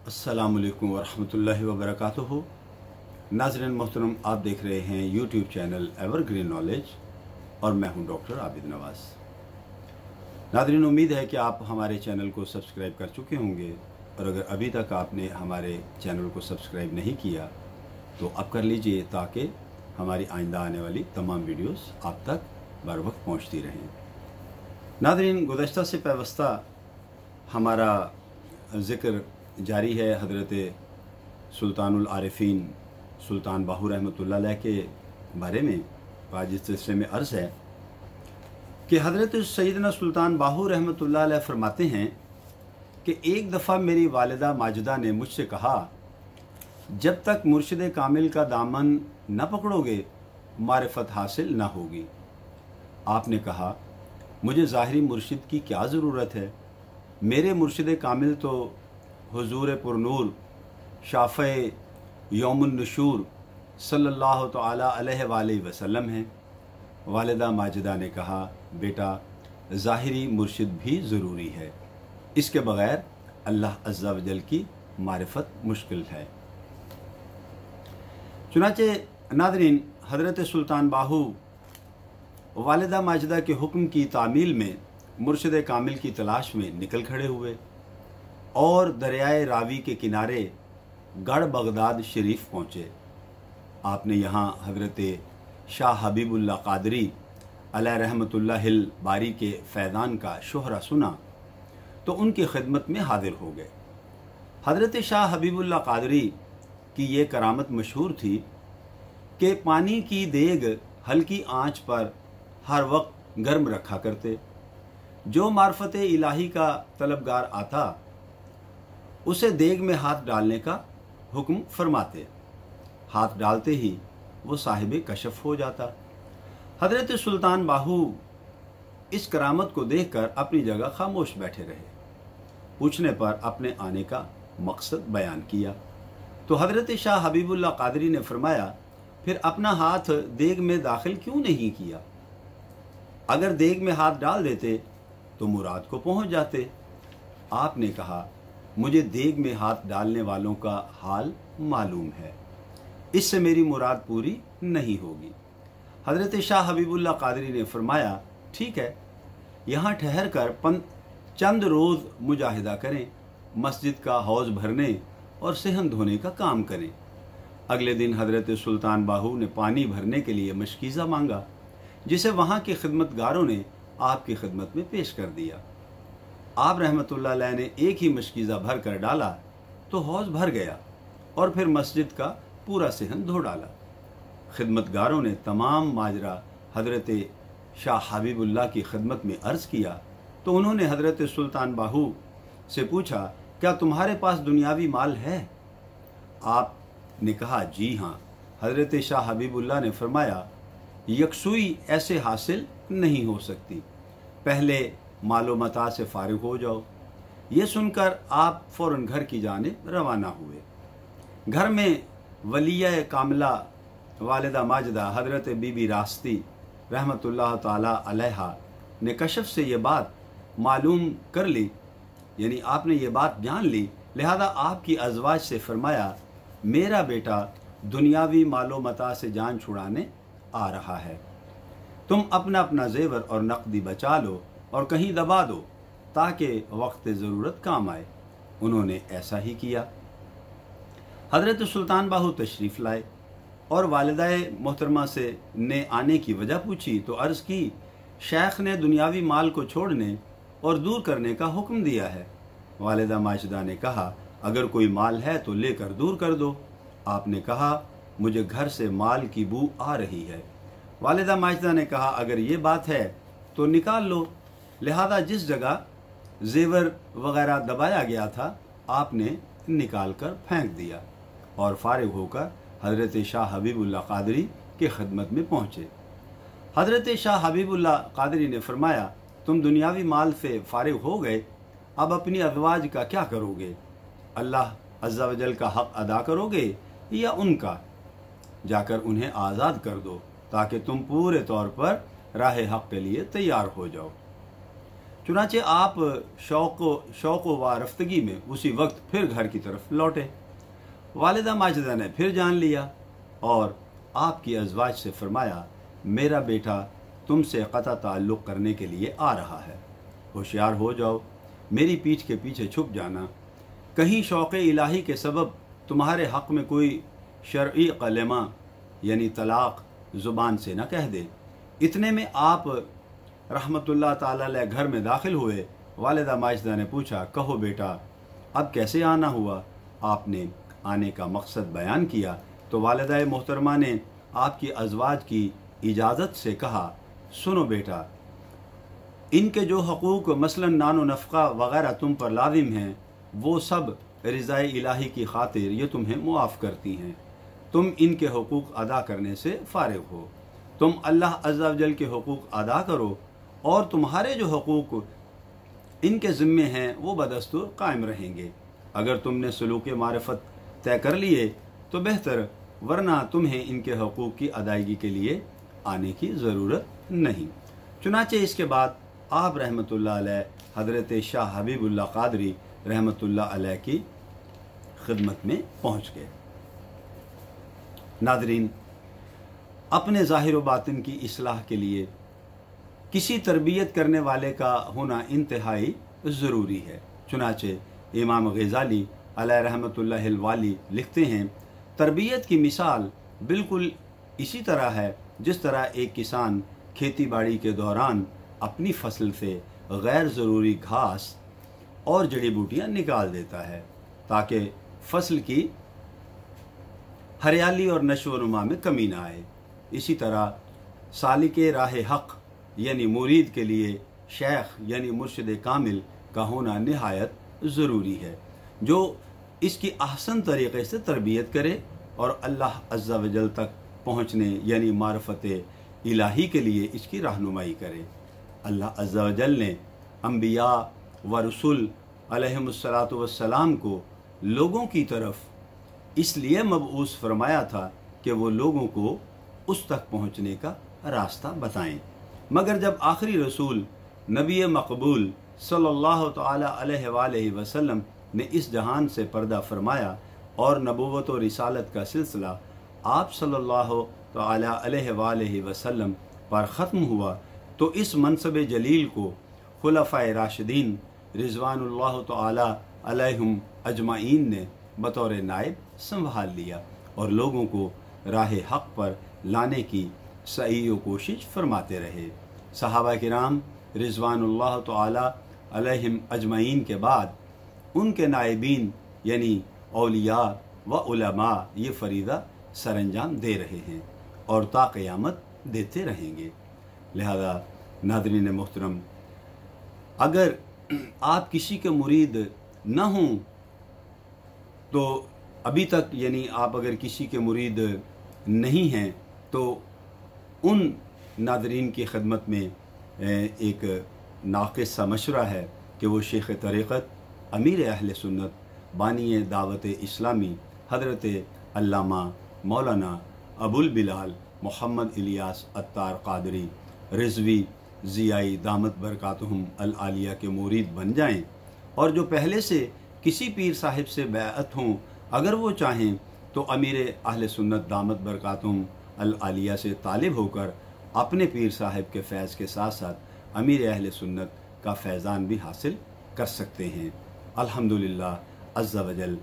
अस्सलामुअलैकुम वरहमतुल्लाहि वबरकातुहू। नाज़रीन मोहतरम, आप देख रहे हैं यूट्यूब चैनल एवरग्रीन नॉलेज और मैं हूं डॉक्टर आबिद नवाज़। नाज़रीन, उम्मीद है कि आप हमारे चैनल को सब्सक्राइब कर चुके होंगे और अगर अभी तक आपने हमारे चैनल को सब्सक्राइब नहीं किया तो अब कर लीजिए ताकि हमारी आइंदा आने वाली तमाम वीडियोस आप तक बर वक्त पहुँचती रहें। नाज़रीन, गुज़श्ता से पैवस्ता हमारा ज़िक्र जारी है हज़रत सुल्तानुल आरिफीन सुल्तान बाहू रहमतुल्लाह अलैह के बारे में। आज इस सिलसिले में अर्ज़ है कि हज़रत सैयदना सुल्तान बाहू रहमतुल्लाह अलैह फरमाते हैं कि एक दफ़ा मेरी वालिदा माजिदा ने मुझसे कहा, जब तक मुर्शिद कामिल का दामन न पकड़ोगे मारिफत हासिल न होगी। आपने कहा, मुझे ज़ाहिरी मुर्शिद की क्या ज़रूरत है, मेरे मुर्शिद कामिल तो हुजूर पुरनूर शाफ़े यौमुन नशूर सल्लल्लाहु तआला अलैहि वसल्लम हैं। वालिदा माजिदा ने कहा, बेटा ज़ाहिरी मुर्शिद भी ज़रूरी है, इसके बग़ैर अल्लाह अज़्ज़ा वजल की मारिफत मुश्किल है। चुनाचे नाज़रीन, हज़रत सुल्तान बाहू वालिदा माजिदा के हुक्म की तामील में मुर्शिद कामिल की तलाश में निकल खड़े हुए और दरियाए रावी के किनारे गढ़ बगदाद शरीफ पहुँचे। आपने यहाँ हज़रत शाह हबीबुल्लाह क़ादरी अलैह रहमतुल्लाहिल बारी के फैज़ान का शोहरा सुना तो उनकी खिदमत में हाजिर हो गए। हज़रत शाह हबीबुल्लाह क़ादरी की ये करामत मशहूर थी कि पानी की देग हल्की आंच पर हर वक्त गर्म रखा करते। जो मार्फत इलाही का तलबगार आता उसे देग में हाथ डालने का हुक्म फरमाते। हाथ डालते ही वो साहिब कशफ हो जाता। हज़रत सुल्तान बाहू इस करामत को देखकर अपनी जगह खामोश बैठे रहे। पूछने पर अपने आने का मकसद बयान किया तो हज़रत शाह हबीबुल्लाह क़ादरी ने फरमाया, फिर अपना हाथ देग में दाखिल क्यों नहीं किया? अगर देग में हाथ डाल देते तो मुराद को पहुंच जाते। आपने कहा, मुझे देग में हाथ डालने वालों का हाल मालूम है, इससे मेरी मुराद पूरी नहीं होगी। हज़रत शाह हबीबुल्लाह क़ादरी ने फरमाया, ठीक है, यहाँ ठहर कर चंद रोज़ मुजाहिदा करें, मस्जिद का हौज़ भरने और सेहन धोने का काम करें। अगले दिन हज़रत सुल्तान बाहू ने पानी भरने के लिए मशकीज़ा मांगा, जिसे वहाँ के खिदमतगारों ने आपकी खिदमत में पेश कर दिया। आप रहमतुल्लाह अलैह ने एक ही मशकीज़ा भर कर डाला तो हौज़ भर गया और फिर मस्जिद का पूरा सेहन धो डाला। खिदमतगारों ने तमाम माजरा हज़रत शाह हबीबुल्लाह की खिदमत में अर्ज़ किया तो उन्होंने हज़रत सुल्तान बाहू से पूछा, क्या तुम्हारे पास दुनियावी माल है? आपने कहा, जी हाँ। हज़रत शाह हबीबुल्लाह ने फरमाया, यकसुई ऐसे हासिल नहीं हो सकती, पहले मालो मता से फारिग हो जाओ। ये सुनकर आप फ़ौरन घर की जानिब रवाना हुए। घर में वलिया कामिला वालिदा माजिदा हज़रत बीबी रास्ती रहमतुल्लाह ताला अलैहा ने कशफ से ये बात मालूम कर ली, यानी आपने ये बात जान ली। लिहाजा आपकी अज़वाज से फरमाया, मेरा बेटा दुनियावी मालो मता से जान छुड़ाने आ रहा है, तुम अपना अपना जेवर और नकदी बचा लो और कहीं दबा दो ताकि वक्त ज़रूरत काम आए। उन्होंने ऐसा ही किया। हज़रत सुल्तान बाहू तशरीफ़ लाए और वालिदाए मोहतरमा से ने आने की वजह पूछी तो अर्ज़ की, शेख ने दुनियावी माल को छोड़ने और दूर करने का हुक्म दिया है। वालिदा माजिदा ने कहा, अगर कोई माल है तो लेकर दूर कर दो। आपने कहा, मुझे घर से माल की बू आ रही है। वालिदा माजिदा ने कहा, अगर ये बात है तो निकाल लो। लिहाजा जिस जगह जेवर वगैरह दबाया गया था आपने निकाल कर फेंक दिया और फारिग होकर हज़रत शाह हबीबुल्लाह क़ादरी की खिदमत में पहुँचे। हज़रत शाह हबीबुल्लाह क़ादरी ने फरमाया, तुम दुनियावी माल से फारिग हो गए, अब अपनी अज़वाज का क्या करोगे? अल्लाह अज़्ज़ा वजल का हक़ अदा करोगे या उनका? जाकर उन्हें आज़ाद कर दो ताकि तुम पूरे तौर पर राह हक़ के लिए तैयार हो जाओ। चुनाचे आप शौक़ व रफ्तगी में उसी वक्त फिर घर की तरफ लौटे। वालिदा माजिदा ने फिर जान लिया और आपकी अज़वाज से फरमाया, मेरा बेटा तुमसे क़ता ताल्लुक़ करने के लिए आ रहा है, होशियार हो जाओ, मेरी पीठ के पीछे छुप जाना, कहीं शौक़ इलाही के सबब तुम्हारे हक़ में कोई शरई कलमा यानी तलाक़ ज़ुबान से न कह दे। इतने में आप रहमतुल्लाह ताला अलैह घर में दाखिल हुए। वालिदा माजिदा ने पूछा, कहो बेटा अब कैसे आना हुआ? आपने आने का मकसद बयान किया तो वालिदा मोहतरमा ने आपकी अज़वाज की इजाज़त से कहा, सुनो बेटा, इनके जो हकूक़ मसलन नानो नफ़क़ा वग़ैरह तुम पर लाजिम हैं वो सब रिज़ाए इलाही की खातिर ये तुम्हें मुआफ़ करती हैं। तुम इनके हकूक़ अदा करने से फ़ारिग़ हो। तुम अल्लाह अज़्ज़ा व जल के हकूक़ अदा करो और तुम्हारे जो हकूक़ इनके ज़िम्मे हैं वो बदस्तूर कायम रहेंगे। अगर तुमने सलूक मारिफत तय कर लिए तो बेहतर, वरना तुम्हें इनके हकूक़ की अदायगी के लिए आने की ज़रूरत नहीं। चुनाचे इसके बाद आप रहमतुल्लाह अलैह हज़रत शाह हबीबुल्लाह क़ादरी रहमतुल्लाह अलैह की खिदमत में पहुँच गए। नाज़रीन, अपने ज़ाहिर व बातिन की इस्लाह के लिए किसी तरबियत करने वाले का होना इंतहाई ज़रूरी है। चुनाचे इमाम ग़ज़ाली अलैह रहमतुल्लाह वाली लिखते हैं, तरबियत की मिसाल बिल्कुल इसी तरह है जिस तरह एक किसान खेती बाड़ी के दौरान अपनी फसल से गैर ज़रूरी घास और जड़ी बूटियाँ निकाल देता है ताकि फसल की हरियाली और नशो नुमा में कमी ना आए। इसी तरह सालिके राह हक़ यानी मुरीद के लिए शेख यानी मुर्शिद कामिल का होना निहायत ज़रूरी है, जो इसकी अहसन तरीक़े से तरबियत करे और अल्लाह अज़्ज़ा व जल तक पहुँचने यानी मारफत इलाही के लिए इसकी रहनुमाई करे। अल्लाह अज़्ज़ा व जल ने अंबिया व रसूल अलैहिमुस्सलातु वस्सलाम को लोगों की तरफ इसलिए मबऊस फरमाया था कि वो लोगों को उस तक पहुँचने का रास्ता बताएं। मगर जब आखिरी रसूल नबी मकबूल सल्लल्लाहु तआला अलैहि वसल्लम ने इस जहान से पर्दा फरमाया और नबूवत और रिसालत का सिलसिला आप सल्लल्लाहु तआला अलैहि वसल्लम पर ख़त्म हुआ तो इस मनसब जलील को खुलफ़ाए राशिदीन रिज़वानुल्लाह तआला अलैहिम अजमाइन ने बतौर नायब संभाल लिया और लोगों को राह हक़ पर लाने की सही कोशिश फरमाते रहे। सहाबा किराम रिज़वानुल्लाह तआला अलैहिम अजमाइन के बाद उनके नायबीन यानी औलिया व उलमा ये फ़रीज़ा सरअंजाम दे रहे हैं और ता क़यामत देते रहेंगे। लिहाजा नाज़रीन मोहतरम, अगर आप किसी के मुरीद न हों तो अभी तक यानी आप अगर किसी के मुरीद नहीं हैं तो उन नाज़रीन की खिदमत में एक नाक़िस सा मशवरा है कि वो शेख तरीक़त अमीर अहले सुन्नत बानी दावत इस्लामी हज़रत अल्लामा मौलाना अबुल बिलाल मोहम्मद इलियास अत्तार क़ादरी रिज़वी ज़ियाई दामत बरकातुहुम अल आलिया के मुरीद बन जाएं और जो पहले से किसी पीर साहिब से बैअत हों, अगर वो चाहें तो अमीर अहले सुन्नत दामत बरकातुहुम अल आलिया से तालिब होकर अपने पीर साहिब के फैज़ के साथ साथ अमीर अहले सुन्नत का फैज़ान भी हासिल कर सकते हैं। अल्हम्दुलिल्लाह अज़्ज़ा वजल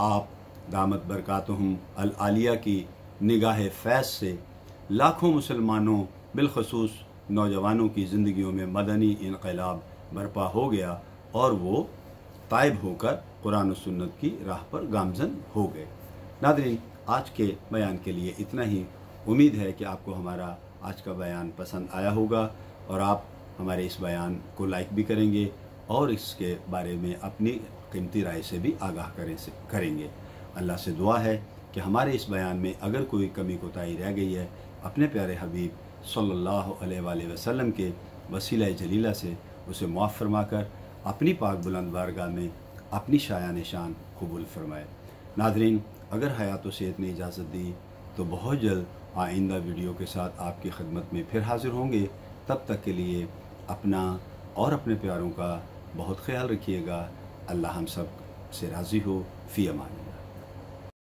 आप दामत बरकातुहुम अल आलिया की निगाह फैज़ से लाखों मुसलमानों बिलखसूस नौजवानों की ज़िंदगियों में मदनी इनक़लाब बर्पा हो गया और वो ताइब होकर कुरान और सुन्नत की राह पर गामज़न हो गए। नाज़रीन, आज के बयान के लिए इतना ही। उम्मीद है कि आपको हमारा आज का बयान पसंद आया होगा और आप हमारे इस बयान को लाइक भी करेंगे और इसके बारे में अपनी कीमती राय से भी आगाह करेंगे। अल्लाह से दुआ है कि हमारे इस बयान में अगर कोई कमी कोताही रह गई है, अपने प्यारे हबीब सल्लल्लाहु अलैहि वसल्लम के वसीला जलीला से उसे मुआफ़ फरमाकर अपनी पाक बुलंद बारगाह में अपनी शायान शान कबूल फरमाए। नाज़रीन, अगर हयात व सेहत ने इजाज़त दी तो बहुत जल्द आइंदा वीडियो के साथ आपकी खिदमत में फिर हाज़िर होंगे। तब तक के लिए अपना اور اپنے پیاروں کا بہت خیال رکھیے گا۔ اللہ ہم سب سے راضی ہو۔ فی امان اللہ۔